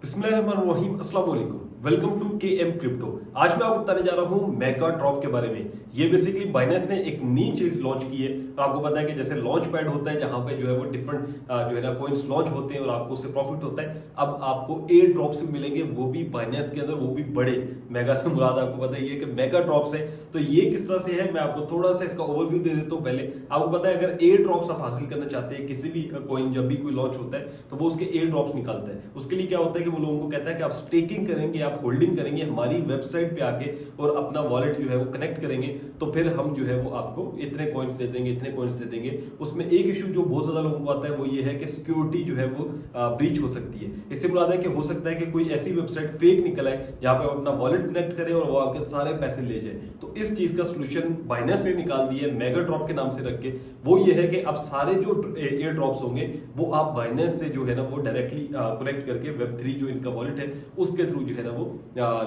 बिस्मिल्लाहिर्रहमानिर्रहीम, अस्सलाम वालेकुम। वेलकम टू के एम क्रिप्टो। आज मैं आपको बताने जा रहा हूँ मेगा ड्रॉप के बारे में। ये बेसिकली बाइनेंस ने एक नई चीज लॉन्च की है। तो आपको पता है कि जैसे लॉन्च पैड होता है जहां पे जो है वो डिफरेंट जो है ना कॉइन्स लॉन्च होते हैं और आपको उससे प्रॉफिट होता है। अब आपको एयर ड्रॉप से मिलेंगे, वो भी बाइनेंस के अंदर, वो भी बड़े। मेगा से मुराद आपको पता ही है कि मेगा ड्रॉप से। तो ये किस तरह से है मैं आपको थोड़ा सा इसका ओवरव्यू दे देता हूँ। पहले आपको पता है अगर एयर ड्रॉप्स आप हासिल करना चाहते हैं किसी भी कॉइन, जब भी कोई लॉन्च होता है तो वो उसके एयर ड्रॉप्स निकालता है। उसके लिए क्या होता है कि वो लोगों को कहता है कि आप स्टेकिंग करेंगे, आप होल्डिंग करेंगे हमारी वेबसाइट पे आके और अपना वॉलेट जो है वो कनेक्ट करेंगे, तो फिर हम जो है वो आपको इतने कॉइन्स दे देंगे, इतने कॉइन्स दे देंगे। उसमें एक इशू जो बहुत ज्यादा लोगों को आता है वो ये है कि सिक्योरिटी जो है वो ब्रीच हो सकती है। इससे मुराद है कि हो सकता है कि कोई ऐसी वेबसाइट फेक निकल आए जहां पे आप अपना वॉलेट कनेक्ट करें और वो आपके सारे पैसे ले जाए। तो इस चीज का सोल्यूशन बाइनेंस ने निकाल दिया है मेगा ड्रॉप के नाम से रख के। वो ये है कि अब सारे जो एयर ड्रॉप्स होंगे वो आप बाइनेंस से जो है ना वो डायरेक्टली कनेक्ट करके वेब3 जो इनका वॉलेट है उसके थ्रू जो है ना वो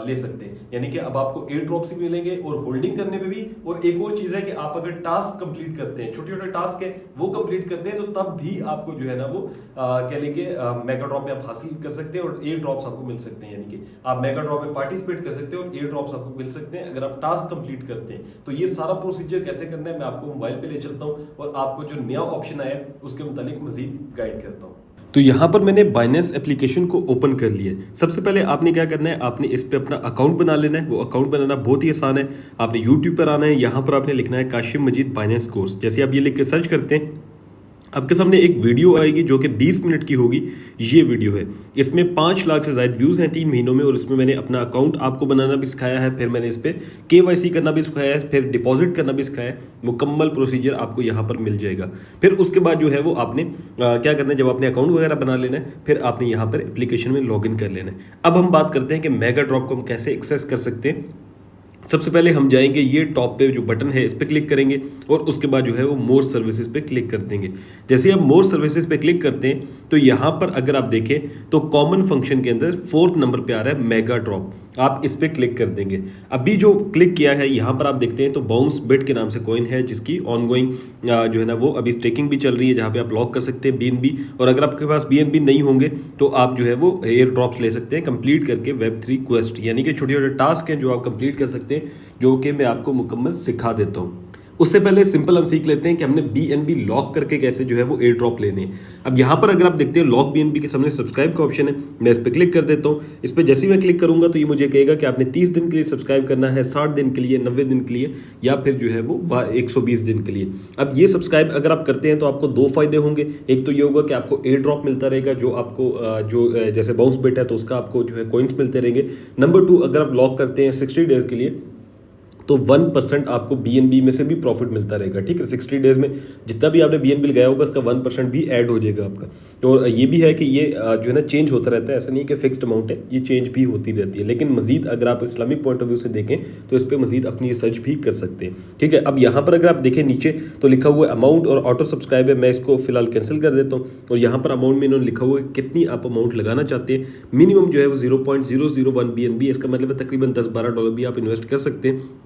ले सकते हैं। यानी कि अब आपको एयर ड्रॉप्स भी मिलेंगे और होल्डिंग करने में भी। और एक और चीज है कि आप अगर टास्क कंप्लीट करते हैं, छोटे छोटे टास्क है वो कंप्लीट करते हैं, तो तब भी आपको जो है ना वो कह लेंगे मेगा ड्रॉप में आप हासिल कर सकते हैं और एयर ड्रॉप्स आपको मिल सकते हैं। यानी कि आप मेगा ड्रॉप में पार्टिसिपेट कर सकते हैं और एयर ड्रॉप्स आपको मिल सकते हैं अगर आप टास्क कंप्लीट करते हैं। तो ये सारा प्रोसीजर कैसे करना है मैं आपको मोबाइल पे ले चलता हूं और आपको जो नया ऑप्शन आया है उसके मुतालिक मजीद गाइड करता हूं। तो यहाँ पर मैंने बाइनेंस एप्लीकेशन को ओपन कर लिया है। सबसे पहले आपने क्या करना है, आपने इस पे अपना अकाउंट बना लेना है। वो अकाउंट बनाना बहुत ही आसान है। आपने यूट्यूब पर आना है, यहाँ पर आपने लिखना है काशिम मजीद बाइनेंस कोर्स। जैसे आप ये लिख के सर्च करते हैं आपके सामने एक वीडियो आएगी जो कि 20 मिनट की होगी। ये वीडियो है, इसमें 5 लाख से ज़्यादा व्यूज़ हैं 3 महीनों में। और इसमें मैंने अपना अकाउंट आपको बनाना भी सिखाया है, फिर मैंने इस पर KYC करना भी सिखाया है, फिर डिपॉजिट करना भी सिखाया है। मुकम्मल प्रोसीजर आपको यहाँ पर मिल जाएगा। फिर उसके बाद जो है वो आपने क्या करना है, जब आपने अकाउंट वगैरह बना लेना है फिर आपने यहाँ पर एप्लीकेशन में लॉगिन कर लेना है। अब हम बात करते हैं कि मेगा ड्रॉप को हम कैसे एक्सेस कर सकते हैं। सबसे पहले हम जाएंगे, ये टॉप पे जो बटन है इस पर क्लिक करेंगे और उसके बाद जो है वो मोर सर्विसेज पे क्लिक कर देंगे। जैसे आप मोर सर्विसेज पे क्लिक करते हैं तो यहाँ पर अगर आप देखें तो कॉमन फंक्शन के अंदर 4th नंबर पे आ रहा है मेगा ड्रॉप। आप इस पे क्लिक कर देंगे। अभी जो क्लिक किया है यहाँ पर आप देखते हैं तो बाउंस बिट के नाम से कॉइन है जिसकी ऑनगोइंग जो है ना वो अभी स्टेकिंग भी चल रही है, जहाँ पे आप लॉक कर सकते हैं BNB। और अगर आपके पास BNB नहीं होंगे तो आप जो है वो एयर ड्रॉप्स ले सकते हैं कंप्लीट करके वेब3 क्वेस्ट, यानी कि छोटे छोटे टास्क हैं जो आप कंप्लीट कर सकते हैं, जो कि मैं आपको मुकम्मल सिखा देता हूँ। उससे पहले सिंपल हम सीख लेते हैं कि हमने BNB लॉक करके कैसे जो है वो एयर ड्रॉप लेने हैं। अब यहाँ पर अगर आप देखते हैं लॉक BNB के सामने सब्सक्राइब का ऑप्शन है, मैं इस पर क्लिक कर देता हूँ। इस पर जैसे ही मैं क्लिक करूंगा तो ये मुझे कहेगा कि आपने 30 दिन के लिए सब्सक्राइब करना है, 60 दिन के लिए, 90 दिन के लिए, या फिर जो है वो 120 दिन के लिए। अब ये सब्सक्राइब अगर आप करते हैं तो आपको 2 फायदे होंगे। एक तो ये होगा कि आपको एयर ड्रॉप मिलता रहेगा, जो आपको जो जैसे बाउंस बिट है तो उसका आपको जो है कॉइन्स मिलते रहेंगे। नंबर 2, अगर आप लॉक करते हैं 60 डेज के लिए तो 1% आपको BNB में से भी प्रॉफिट मिलता रहेगा। ठीक है, 60 डेज में जितना भी आपने BNB लगाया होगा उसका 1% भी ऐड हो जाएगा आपका। तो ये भी है कि ये जो है ना चेंज होता रहता है, ऐसा नहीं है कि फिक्स्ड अमाउंट है, ये चेंज भी होती रहती है। लेकिन मजीद अगर आप इस्लामिक पॉइंट ऑफ व्यू से देखें तो इस पर मजीद अपनी रिसर्च भी कर सकते हैं। ठीक है, अब यहाँ पर अगर आप देखें नीचे तो लिखा हुआ है अमाउंट और ऑटो सब्सक्राइब है। मैं इसको फिलहाल कैंसिल कर देता हूँ। और यहाँ पर अमाउंट में इन्होंने लिखा हुआ है कितनी आप अमाउंट लगाना चाहते हैं। मिनिमम जो है वो 0.001 BNB, इसका मतलब है तकरीबन $10-12 भी आप इन्वेस्ट कर सकते हैं।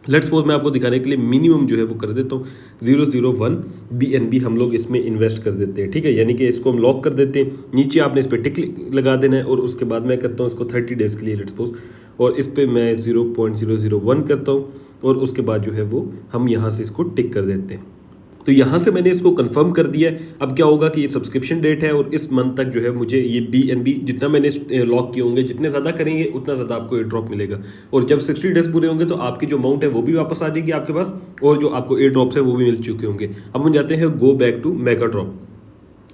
लेट्स सपोज मैं आपको दिखाने के लिए मिनिमम जो है वो कर देता हूँ 0.01 BNB हम लोग इसमें इन्वेस्ट कर देते हैं। ठीक है, यानी कि इसको हम लॉक कर देते हैं। नीचे आपने इस पर टिक लगा देना है और उसके बाद मैं करता हूँ इसको 30 डेज़ के लिए लेट्स सपोज, और इस पर मैं 0.001 करता हूँ और उसके बाद जो है वो हम यहाँ से इसको टिक कर देते हैं। तो यहाँ से मैंने इसको कंफर्म कर दिया है। अब क्या होगा कि ये सब्सक्रिप्शन डेट है और इस मंथ तक जो है मुझे ये BNB जितना मैंने लॉक किए होंगे, जितने ज़्यादा करेंगे उतना ज़्यादा आपको एयर ड्रॉप मिलेगा। और जब 60 डेज पूरे होंगे तो आपकी जो अमाउंट है वो भी वापस आ जाएगी आपके पास, और जो आपको एयर ड्रॉप्स है वो भी मिल चुके होंगे। अब हम जाते हैं go back to mega drop.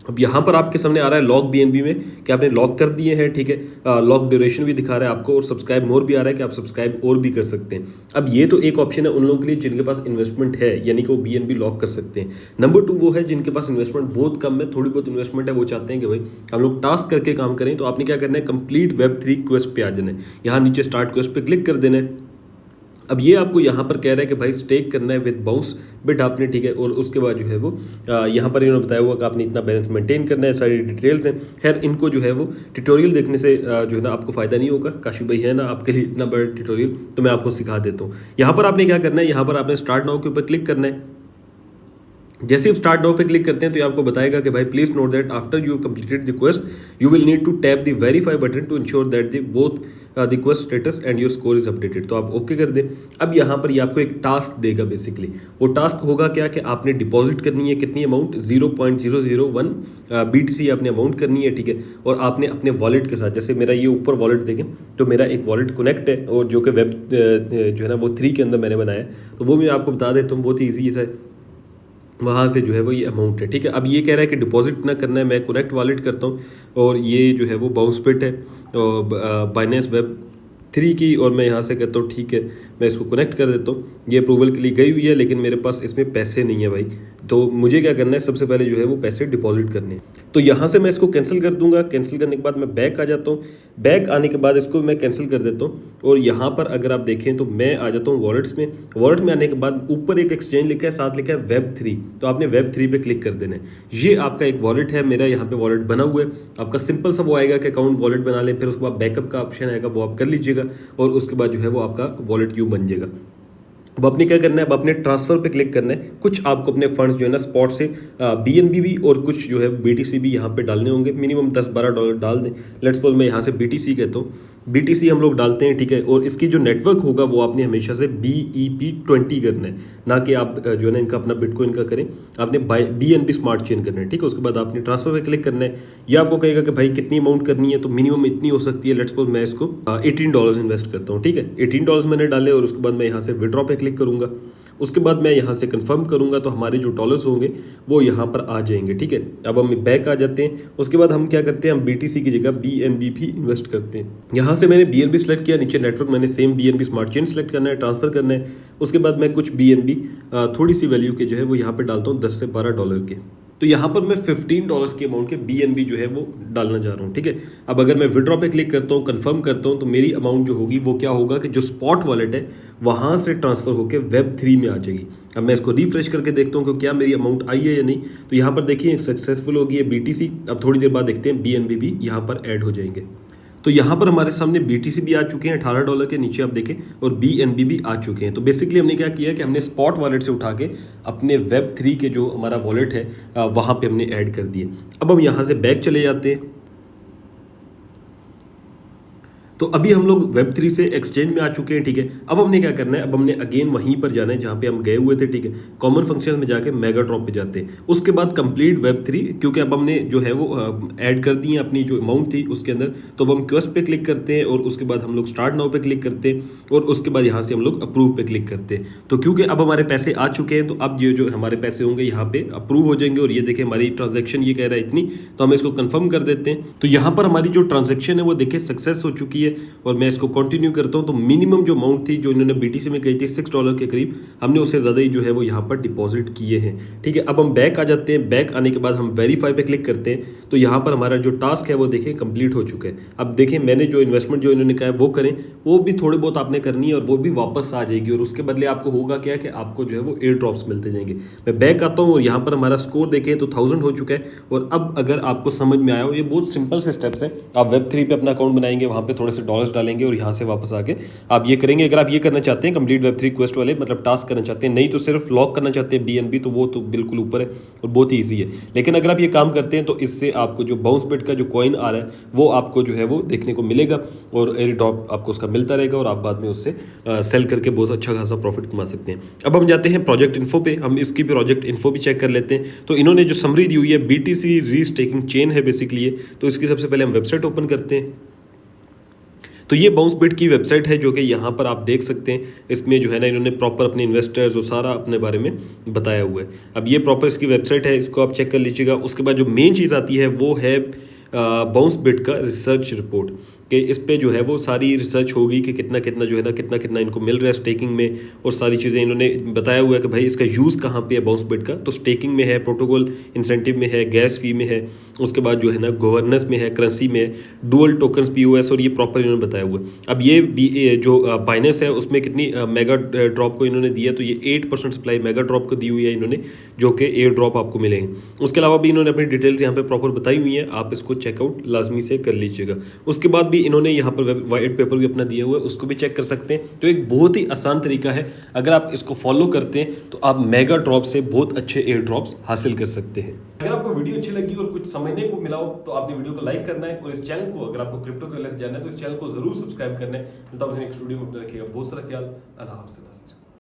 अब यहाँ पर आपके सामने आ रहा है लॉक BNB में कि आपने लॉक कर दिए हैं। ठीक है, लॉक ड्यूरेशन भी दिखा रहा है आपको और सब्सक्राइब मोर भी आ रहा है कि आप सब्सक्राइब और भी कर सकते हैं। अब ये तो एक ऑप्शन है उन लोगों के लिए जिनके पास इन्वेस्टमेंट है, यानी कि वो BNB लॉक कर सकते हैं। नंबर 2 वो है जिनके पास इन्वेस्टमेंट बहुत कम है, थोड़ी बहुत इन्वेस्टमेंट है, वो चाहते हैं कि भाई हम लोग टास्क करके काम करें। तो आपने क्या करना है, कंप्लीट वेब3 क्वेस्ट पे आ जाना है। यहाँ नीचे स्टार्ट क्वेस्ट पे क्लिक कर देना है। अब ये आपको यहाँ पर कह रहा है कि भाई स्टेक करना है विद बाउंस बिट आपने। ठीक है, और उसके बाद जो है वो यहाँ पर इन्होंने बताया हुआ कि आपने इतना बैलेंस मेंटेन करना है, सारी डिटेल्स हैं। खैर इनको जो है वो ट्यूटोरियल देखने से जो है ना आपको फ़ायदा नहीं होगा। काशिफ भाई है ना आपके लिए इतना बड़ा ट्यूटोरियल, तो मैं आपको सिखा देता हूँ। यहाँ पर आपने क्या करना है, यहाँ पर आपने स्टार्ट नाउ के ऊपर क्लिक करना है। जैसे आप स्टार्ट नाउ पे क्लिक करते हैं तो ये आपको बताएगा कि भाई please note that after you completed the quest you will need to tap the verify button to ensure that the both the quest status and your score is updated. तो आप ओके कर दें। अब यहाँ पर ये आपको एक टास्क देगा बेसिकली। वो टास्क होगा क्या कि आपने डिपॉजिट करनी है कितनी अमाउंट 0.001 BTC आपने अमाउंट करनी है, ठीक है। और आपने अपने वॉलेट के साथ, जैसे मेरा ये ऊपर वॉलेट देखें तो मेरा एक वॉलेट कनेक्ट है और जो कि वेब जो है ना वो 3 के अंदर मैंने बनाया है, तो वो मैं आपको बता देता हूँ। बहुत ही ईजी है, वहाँ से जो है वो ये अमाउंट है, ठीक है। अब ये कह रहा है कि डिपॉजिट ना करना है, मैं कनेक्ट वॉलेट करता हूँ और ये जो है वो बाउंस बिट है और बाइनेंस वेब 3 की, और मैं यहाँ से कहता हूँ ठीक है मैं इसको कनेक्ट कर देता हूँ। ये अप्रूवल के लिए गई हुई है लेकिन मेरे पास इसमें पैसे नहीं है भाई, तो मुझे क्या करना है, सबसे पहले जो है वो पैसे डिपॉजिट करने हैं। तो यहाँ से मैं इसको कैंसिल कर दूंगा। कैंसिल करने के बाद मैं बैक आ जाता हूँ। बैक आने के बाद इसको मैं कैंसिल कर देता हूँ और यहाँ पर अगर आप देखें तो मैं आ जाता हूँ वॉलेट्स में। वॉलेट में आने के बाद ऊपर एक एक्सचेंज लिखा है, साथ लिखा है Web3, तो आपने Web3 पे क्लिक कर देना है। ये आपका एक वॉलेट है, मेरा यहाँ पे वॉलेट बना हुआ है। आपका सिंपल सा वो आएगा कि अकाउंट वॉलेट बना लें, फिर उसके बाद बैकअप का ऑप्शन आएगा, वो आप कर लीजिएगा और उसके बाद जो है वो आपका वॉलेट यूँ बन जाएगा। अब आपने क्या करना है, अब अपने ट्रांसफर पे क्लिक करना है। कुछ आपको अपने फंड्स जो है ना स्पॉट से BNB भी और कुछ जो है BTC भी यहाँ पे डालने होंगे। मिनिमम $10-12 डाल दें। लेट्स सपोज मैं यहाँ से BTC कहता हूँ, BTC हम लोग डालते हैं, ठीक है। और इसकी जो नेटवर्क होगा वो आपने हमेशा से BEP20 करना है, ना कि आप जो है ना इनका अपना बिटकॉइन का करें। आपने BNB स्मार्ट चेन करना है, ठीक है। उसके बाद आपने ट्रांसफर पे क्लिक करना है। ये आपको कहेगा कि भाई कितनी अमाउंट करनी है, तो मिनिमम इतनी हो सकती है। लेट्स सपोज मैं इसको $18 इन्वेस्ट करता हूँ, ठीक है। $18 मैंने डाले और उसके बाद मैं यहाँ से विड्रॉ पे क्लिक करूँगा। उसके बाद मैं यहाँ से कंफर्म करूँगा तो हमारे जो डॉलर्स होंगे वो यहाँ पर आ जाएंगे, ठीक है। अब हम बैक आ जाते हैं। उसके बाद हम क्या करते हैं, हम BTC की जगह BNB भी इन्वेस्ट करते हैं। यहाँ से मैंने BNB सेलेक्ट किया, नीचे नेटवर्क मैंने same BNB smart chain select करना है, ट्रांसफर करना है। उसके बाद मैं कुछ BNB थोड़ी सी वैल्यू के जो है वो यहाँ पर डालता हूँ, $10 से $12 के। तो यहाँ पर मैं $15 के अमाउंट के BNB जो है वो डालना जा रहा हूँ, ठीक है। अब अगर मैं विड्रॉ पे क्लिक करता हूँ, कंफर्म करता हूँ, तो मेरी अमाउंट जो होगी वो क्या होगा कि जो स्पॉट वॉलेट है वहाँ से ट्रांसफर होकर Web3 में आ जाएगी। अब मैं इसको रिफ्रेश करके देखता हूँ कि क्या मेरी अमाउंट आई है या नहीं। तो यहाँ पर देखिए सक्सेसफुल होगी है BTC। अब थोड़ी देर बाद देखते हैं BNB भी यहाँ पर ऐड हो जाएंगे। तो यहाँ पर हमारे सामने BTC भी आ चुके हैं $18 के, नीचे आप देखें, और BNB भी आ चुके हैं। तो बेसिकली हमने क्या किया कि हमने स्पॉट वॉलेट से उठा के अपने Web3 के जो हमारा वॉलेट है वहाँ पे हमने ऐड कर दिए। अब हम यहाँ से बैक चले जाते हैं। तो अभी हम लोग Web3 से एक्सचेंज में आ चुके हैं, ठीक है। अब हमने क्या करना है, अब हमने अगेन वहीं पर जाना है जहाँ पे हम गए हुए थे, ठीक है। कॉमन फंक्शन में जाके मेगा ड्रॉप पे जाते हैं। उसके बाद कंप्लीट Web3, क्योंकि अब हमने जो है वो ऐड कर दी है अपनी जो अमाउंट थी उसके अंदर। तो अब हम क्वेस्ट पे क्लिक करते हैं और उसके बाद हम लोग स्टार्ट नाउ पे क्लिक करते हैं और उसके बाद यहाँ से हम लोग अप्रूव पे क्लिक करते हैं। तो क्योंकि अब हमारे पैसे आ चुके हैं तो अब ये जो हमारे पैसे होंगे यहाँ पे अप्रूव हो जाएंगे। और ये देखें हमारी ट्रांजेक्शन ये कह रहा है इतनी, तो हम इसको कन्फर्म कर देते हैं। तो यहाँ पर हमारी जो ट्रांजेक्शन है वो देखें सक्सेस हो चुकी है। और मैं इसको कंटिन्यू करता हूं। तो मिनिमम जो अमाउंट थी जो इन्होंने BTC में कही थी $6 के करीब, हमने उससे ज़्यादा ही जो है वो यहाँ पर डिपॉजिट किए हैं, ठीक है। अब हम बैक आ जाते हैं। बैक आने के बाद हम वेरीफाई पे क्लिक करते हैं। तो यहाँ पर हमारा जो टास्क है वो देखें कंप्लीट हो चुका है। अब देखें मैंने जो इन्वेस्टमेंट जो इन्होंने कहा है वो करें, वो भी थोड़े बहुत आपने करनी है और वो भी वापस आ जाएगी। और उसके बदले आपको होगा क्या कि आपको जो है वो एयर ड्रॉप्स मिलते जाएंगे। मैं बैक आता हूँ और यहाँ पर हमारा स्कोर देखें तो 1000 हो चुका है। और अब अगर आपको समझ में आया हो, ये बहुत सिंपल से स्टेप्स हैं। आप Web3 पे अपना अकाउंट बनाएंगे, वहाँ पे थोड़े से डॉलर्स डालेंगे और यहाँ से वापस आके आप ये करेंगे। अगर आप ये करना चाहते हैं कंप्लीट Web3 क्वेस्ट वाले, मतलब टास्क करना चाहते हैं, नहीं तो सिर्फ लॉक करना चाहते हैं BNB, तो वो तो बिल्कुल ऊपर है और बहुत ही ईजी है। लेकिन अगर आप ये काम करते हैं तो इससे आपको जो बाउंस बिट का जो कॉइन आ रहा है वो आपको जो है वो देखने को मिलेगा और एयर ड्रॉप आपको उसका मिलता रहेगा और आप बाद में उससे सेल करके बहुत अच्छा खासा प्रॉफिट कमा सकते हैं। अब हम जाते हैं प्रोजेक्ट इन्फो पे, हम इसकी भी प्रोजेक्ट इन्फो भी चेक कर लेते हैं। तो इन्होंने जो समरी दी हुई है, BTC रीस्टेकिंग चेन है बेसिकली ये। तो इसकी सबसे पहले हम वेबसाइट ओपन करते हैं। तो ये बाउंस बिट की वेबसाइट है जो कि यहाँ पर आप देख सकते हैं। इसमें जो है ना इन्होंने प्रॉपर अपने इन्वेस्टर्स और सारा अपने बारे में बताया हुआ है। अब ये प्रॉपर इसकी वेबसाइट है, इसको आप चेक कर लीजिएगा। उसके बाद जो मेन चीज़ आती है वो है बाउंस बिट का रिसर्च रिपोर्ट, कि इस पे जो है वो सारी रिसर्च होगी कि कितना कितना जो है ना कितना कितना इनको मिल रहा है स्टेकिंग में, और सारी चीज़ें इन्होंने बताया हुआ है कि भाई इसका यूज़ कहाँ पे है बाउंस बिट का। तो स्टेकिंग में है, प्रोटोकॉल इंसेंटिव में है, गैस फी में है, उसके बाद जो है ना गवर्नेंस में है, करेंसी में है, डुअल टोकन्स POS, और ये प्रॉपर इन्होंने बताया हुआ है। अब ये जो बाइनेंस है उसमें कितनी मेगा ड्रॉप को इन्होंने दिया, तो ये 8% सप्लाई मेगा ड्रॉप को दी हुई है इन्होंने, जो कि एयर ड्रॉप आपको मिलेंगे। उसके अलावा भी इन्होंने अपनी डिटेल्स यहाँ पे प्रॉपर बताई हुई है, आप इसको चेकआउट लाजमी से कर लीजिएगा। उसके बाद भी इन्होंने यहाँ पर वाइट पेपर भी अपना दिया हुआ है, उसको भी चेक कर सकते हैं। तो एक बहुत ही आसान तरीका है, अगर आप इसको फॉलो करते हैं तो आप मेगा ड्रॉप से बहुत अच्छे एयर ड्रॉप्स हासिल कर सकते हैं। अगर आपको वीडियो अच्छी लगी और कुछ समझने को मिला हो तो आपने वीडियो को लाइक करना है, और इस चैनल को, अगर आपको क्रिप्टो करेंसी जानना है तो इस चैनल को जरूर सब्सक्राइब करना है। नेक्स्ट वीडियो में अपने रखिएगा बहुत सारा ख्याल। अल्लाह हाफ़िज़।